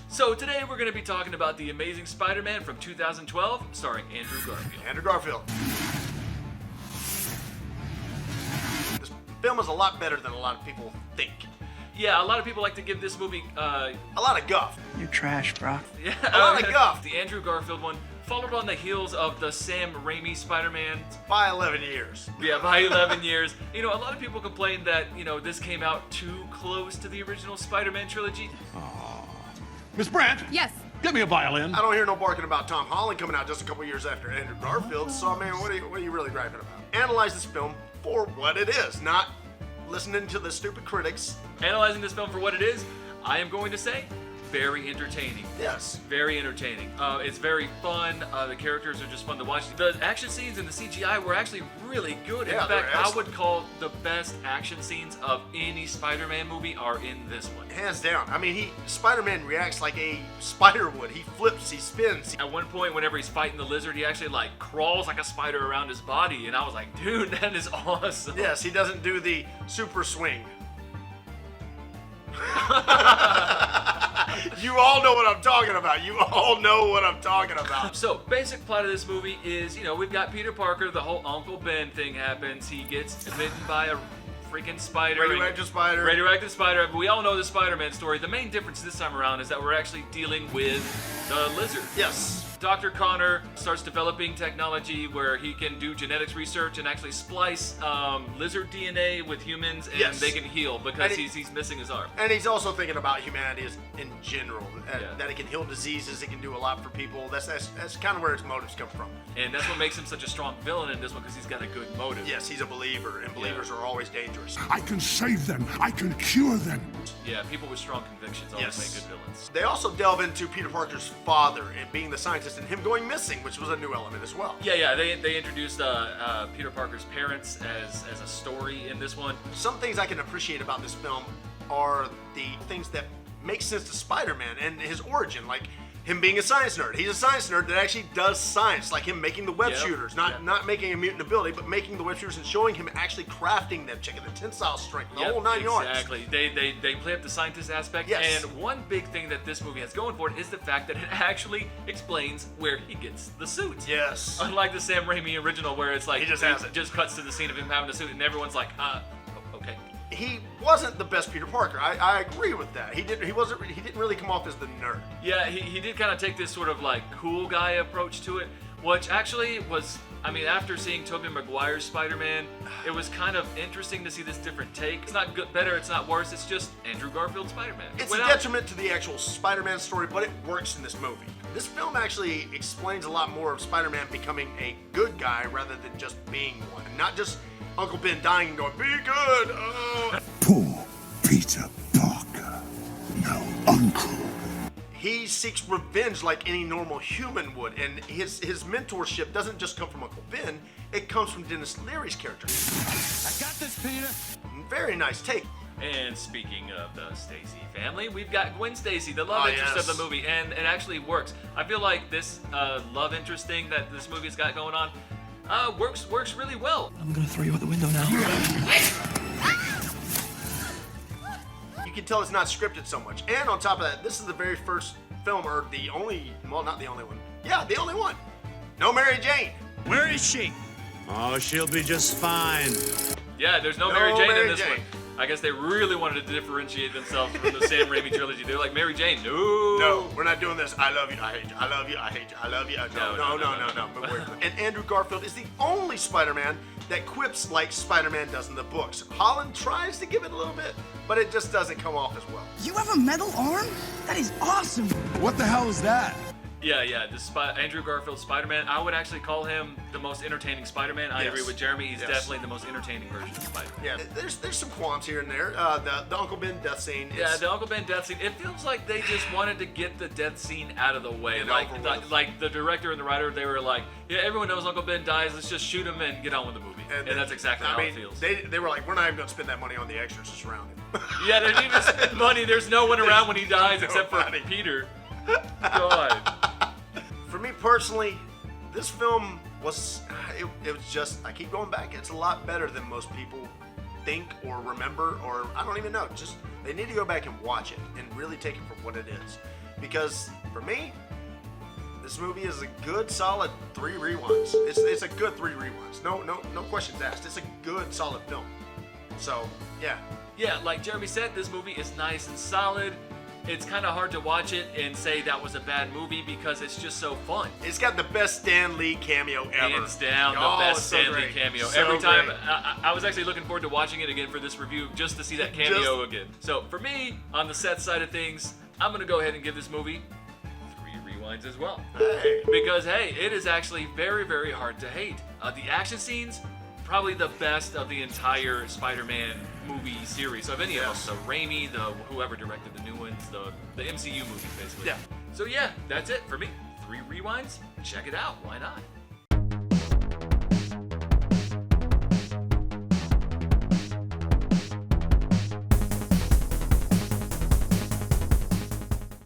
So today we're going to be talking about The Amazing Spider-Man from 2012, starring Andrew Garfield. Andrew Garfield. This film is a lot better than a lot of people think. Yeah, a lot of people like to give this movie, a lot of guff. You're trash, bro. Yeah, A lot of guff. The Andrew Garfield one, followed on the heels of the Sam Raimi Spider-Man. By 11 years. Yeah, by 11 years. You know, a lot of people complain that, this came out too close to the original Spider-Man trilogy. Miss Brandt? Yes. Get me a violin. I don't hear no barking about Tom Holland coming out just a couple years after Andrew Garfield, so man, what are you really griping about? Analyze this film for what it is, not listening to the stupid critics. Analyzing this film for what it is, I am going to say, very entertaining. Yes. Very entertaining. It's very fun. The characters are just fun to watch. The action scenes and the CGI were actually really good. Yeah, in fact, I would call the best action scenes of any Spider-Man movie are in this one. Hands down. I mean, Spider-Man reacts like a spider would. He flips, he spins. At one point, whenever he's fighting the lizard, he actually crawls like a spider around his body, and I was like, dude, that is awesome. Yes, he doesn't do the super swing. You all know what I'm talking about. You all know what I'm talking about. So, basic plot of this movie is, we've got Peter Parker, the whole Uncle Ben thing happens. He gets bitten by a freaking spider. Radioactive spider. Radioactive spider. We all know the Spider-Man story. The main difference this time around is that we're actually dealing with the lizard. Yes. Dr. Connor starts developing technology where he can do genetics research and actually splice lizard DNA with humans, and they can heal because he's missing his arm. And he's also thinking about humanity in general, Yeah. that it can heal diseases, it can do a lot for people. That's kind of where his motives come from. And that's what makes him such a strong villain in this one, because he's got a good motive. Yes, he's a believer, and believers are always dangerous. I can save them. I can cure them. Yeah, people with strong convictions always make good villains. They also delve into Peter Parker's father and being the scientist and him going missing, which was a new element as well. Yeah, they introduced Peter Parker's parents as a story in this one. Some things I can appreciate about this film are the things that make sense to Spider-Man and his origin, like him being a science nerd. He's a science nerd that actually does science, like him making the web shooters, not making a mutant ability, but making the web shooters and showing him actually crafting them, checking the tensile strength, the whole 9 yards. Exactly. They play up the scientist aspect. Yes. And one big thing that this movie has going for it is the fact that it actually explains where he gets the suit. Yes. Unlike the Sam Raimi original, where it's like He just has it. just cuts to the scene of him having the suit, and everyone's like, okay. He wasn't the best Peter Parker. I agree with that. He didn't really come off as the nerd. Yeah, he did kind of take this sort of cool guy approach to it, which actually was, after seeing Tobey Maguire's Spider-Man, it was kind of interesting to see this different take. It's not good, better, it's not worse, it's just Andrew Garfield Spider-Man. It's a detriment to the actual Spider-Man story, but it works in this movie. This film actually explains a lot more of Spider-Man becoming a good guy rather than just being one. Not just Uncle Ben dying and going, be good, oh. Poor Peter Parker. No uncle. He seeks revenge like any normal human would, and his mentorship doesn't just come from Uncle Ben, it comes from Denis Leary's character. I got this, Peter. Very nice take. And speaking of the Stacy family, we've got Gwen Stacy, the love interest of the movie, and it actually works. I feel like this love interest thing that this movie's got going on works really well. I'm gonna throw you out the window now. You can tell it's not scripted so much. And on top of that, this is the very first film, or the only, well, not the only one. Yeah, the only one. No Mary Jane. Where is she? Oh, she'll be just fine. Yeah, there's no Mary Jane in this one. I guess they really wanted to differentiate themselves from the Sam Raimi trilogy. They're like, Mary Jane, no, we're not doing this. I love you, I hate you, I love you, I hate you, I love you. No. But wait. And Andrew Garfield is the only Spider-Man that quips like Spider-Man does in the books. Holland tries to give it a little bit, but it just doesn't come off as well. You have a metal arm? That is awesome. What the hell is that? Yeah, Andrew Garfield Spider-Man, I would actually call him the most entertaining Spider-Man. I agree with Jeremy, he's definitely the most entertaining version of Spider-Man. Yeah, there's some qualms here and there. The Uncle Ben death scene. Yeah, the Uncle Ben death scene, it feels like they just wanted to get the death scene out of the way. And Like the director and the writer, they were like, yeah, everyone knows Uncle Ben dies, let's just shoot him and get on with the movie. And that's exactly how it feels. They were like, we're not even going to spend that money on the extras around him. Yeah, they didn't even spend money. There's no one around when he dies except for Peter. God. For me personally, this film was, it was just, I keep going back, it's a lot better than most people think or remember, or I don't even know. Just, they need to go back and watch it and really take it for what it is. because for me, this movie is a good, solid 3 rewinds. It's a good 3 rewinds. No questions asked. It's a good, solid film. So, yeah. Yeah, like Jeremy said, this movie is nice and solid. It's kind of hard to watch it and say that was a bad movie because it's just so fun. It's got the best Stan Lee cameo ever. Hands down, the Oh, best it's so Stan Lee great. cameo. So Every time, great. I was actually looking forward to watching it again for this review just to see that cameo again. So for me, on the set side of things, I'm going to go ahead and give this movie 3 rewinds as well. Hey. Because, hey, it is actually very, very hard to hate. The action scenes, probably the best of the entire Spider-Man movie series. Of any of them. Yes. So Raimi, whoever directed the new ones, the MCU movies, basically. Yeah. So yeah, that's it for me. 3 rewinds. Check it out. Why not?